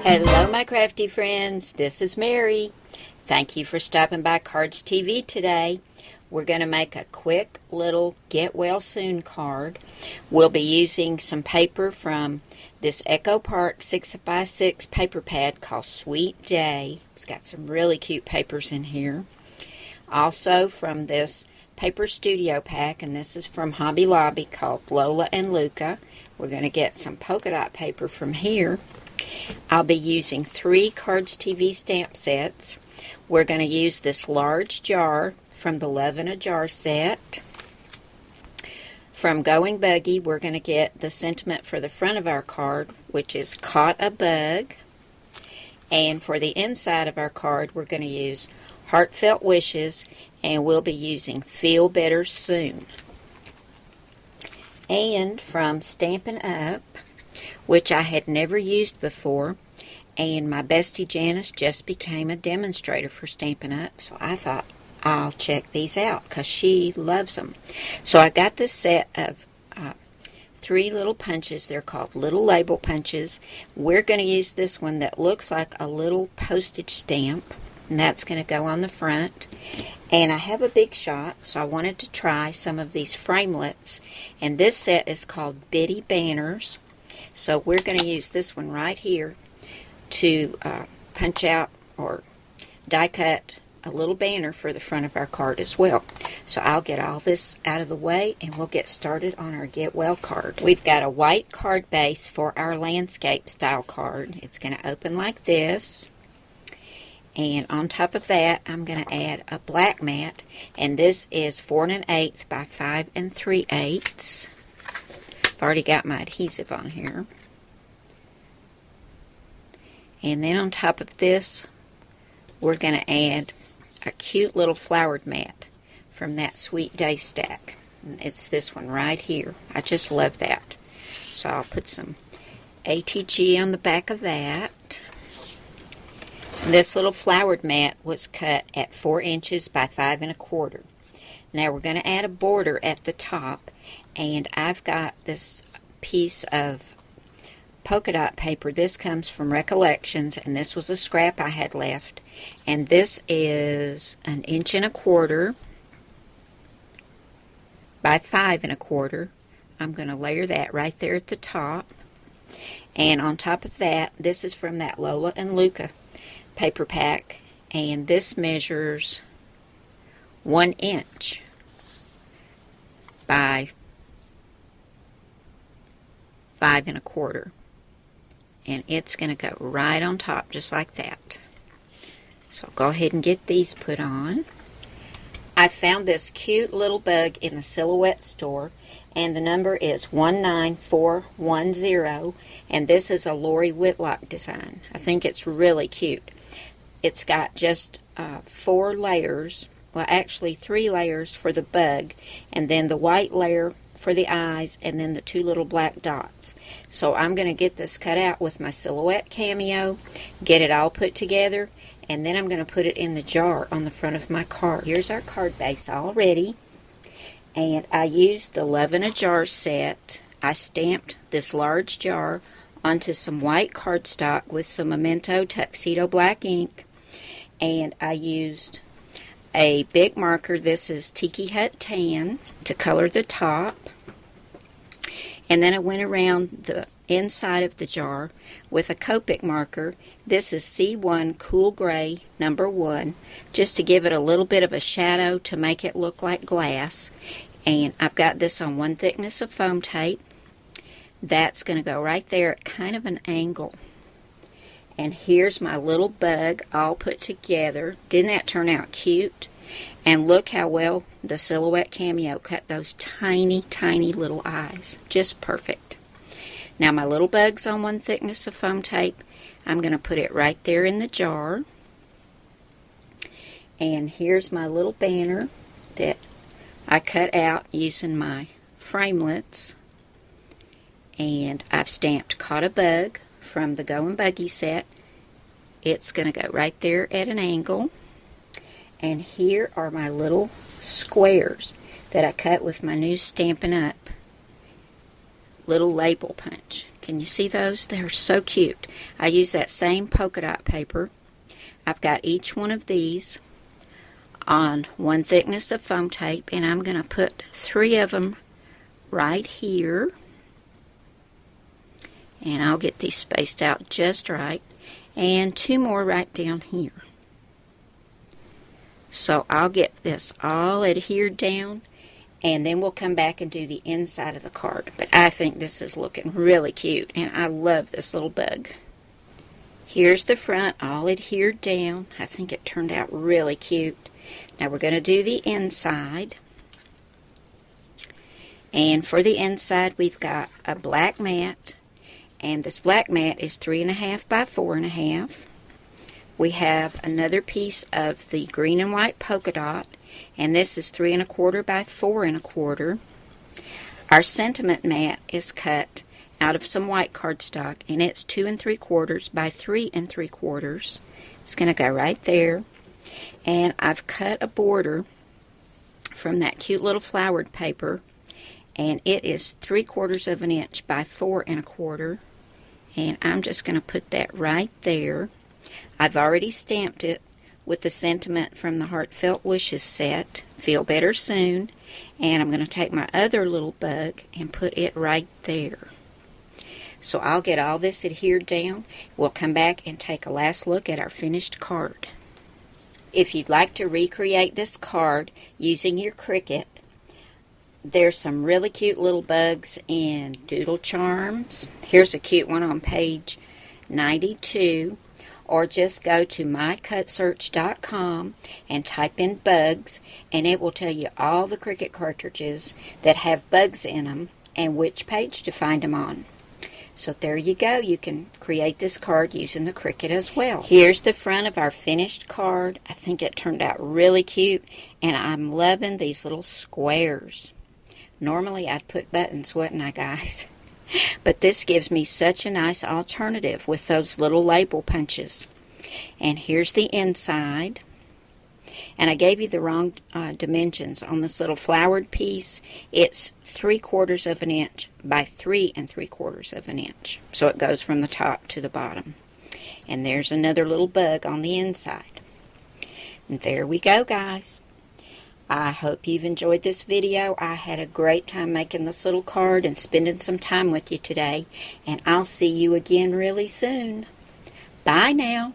Hello my crafty friends, this is Mary. Thank you for stopping by Cardz TV today. We're going to make a quick little get well soon card. We'll be using some paper from this Echo Park 6x6 paper pad called Sweet Day. It's got some really cute papers in here. Also from this paper studio pack, and this is from Hobby Lobby, called Lola and Luca. We're going to get some polka dot paper from here. I'll be using 3 Cardz TV stamp sets. We're going to use this large jar from the Love in a Jar set. From Going Buggy, we're going to get the sentiment for the front of our card, which is Caught a Bug. And for the inside of our card, we're going to use Heartfelt Wishes, and we'll be using Feel Better Soon. And from Stampin' Up!, which I had never used before, and my bestie Janice just became a demonstrator for Stampin' Up!, so I thought I'll check these out because she loves them. So I got this set of 3 little punches. They're called little label punches. We're going to use this one that looks like a little postage stamp, and that's going to go on the front. And I have a big shot, so I wanted to try some of these framelits, and this set is called Bitty Banners. So we're going to use this one right here to punch out or die cut a little banner for the front of our card as well. So I'll get all this out of the way and we'll get started on our Get Well card. We've got a white card base for our landscape style card. It's going to open like this. And on top of that, I'm going to add a black mat, and this is 4 1/8 by 5 3/8. I've already got my adhesive on here. And then on top of this, we're going to add a cute little flowered mat from that Sweet Day stack. It's this one right here. I just love that. So I'll put some ATG on the back of that. This little flowered mat was cut at 4 inches by 5 1/4. Now we're going to add a border at the top, and I've got this piece of polka dot paper. This comes from Recollections, and this was a scrap I had left, and this is 1 1/4 by 5 1/4. I'm going to layer that right there at the top, and on top of that, this is from that Lola and Luca paper pack, and this measures 1 inch by 5 1/4, and it's going to go right on top just like that. So go ahead and get these put on. I found this cute little bug in the Silhouette store, and the number is 19410, and this is a Lori Whitlock design. I think it's really cute. It's got just 4 layers, well actually 3 layers for the bug, and then the white layer for the eyes, and then the 2 little black dots. So I'm going to get this cut out with my Silhouette Cameo, get it all put together, and then I'm going to put it in the jar on the front of my card. Here's our card base all ready, and I used the Love in a Jar set. I stamped this large jar onto some white cardstock with some Memento Tuxedo black ink, and I used a big marker. This is Tiki Hut Tan to color the top, and then I went around the inside of the jar with a Copic marker. This is C1 Cool Gray number 1, just to give it a little bit of a shadow to make it look like glass. And I've got this on 1 thickness of foam tape. That's going to go right there at kind of an angle. And here's my little bug all put together. Didn't that turn out cute? And look how well the Silhouette Cameo cut those tiny, tiny little eyes. Just perfect. Now my little bug's on 1 thickness of foam tape. I'm going to put it right there in the jar. And here's my little banner that I cut out using my framelits. And I've stamped Caught a Bug from the Going Buggy set. It's going to go right there at an angle. And here are my little squares that I cut with my new Stampin' Up! Little label punch. Can you see those? They're so cute. I use that same polka dot paper. I've got each one of these on one thickness of foam tape, and I'm going to put 3 of them right here. And I'll get these spaced out just right. And 2 more right down here. So I'll get this all adhered down, and then we'll come back and do the inside of the card. But I think this is looking really cute, and I love this little bug. Here's the front all adhered down. I think it turned out really cute. Now we're going to do the inside. And for the inside, we've got a black mat. And this black mat is 3.5 by 4.5. We have another piece of the green and white polka dot, and this is 3.25 by 4.25. Our sentiment mat is cut out of some white cardstock, and it's 2 3/4 by 3 3/4. It's going to go right there. And I've cut a border from that cute little flowered paper, and it is 3/4 of an inch by 4 1/4. And I'm just going to put that right there. I've already stamped it with the sentiment from the Heartfelt Wishes set, Feel Better Soon. And I'm going to take my other little bug and put it right there. So I'll get all this adhered down. We'll come back and take a last look at our finished card. If you'd like to recreate this card using your Cricut, there's some really cute little bugs in Doodle Charms. Here's a cute one on page 92. Or just go to mycutsearch.com and type in bugs, and it will tell you all the Cricut cartridges that have bugs in them and which page to find them on. So there you go. You can create this card using the Cricut as well. Here's the front of our finished card. I think it turned out really cute, and I'm loving these little squares. Normally I'd put buttons, wouldn't I, guys? But this gives me such a nice alternative with those little label punches. And here's the inside. And I gave you the wrong dimensions on this little flowered piece. It's 3/4 of an inch by 3 3/4 of an inch. So it goes from the top to the bottom. And there's another little bug on the inside. And there we go, guys. I hope you've enjoyed this video. I had a great time making this little card and spending some time with you today. And I'll see you again really soon. Bye now.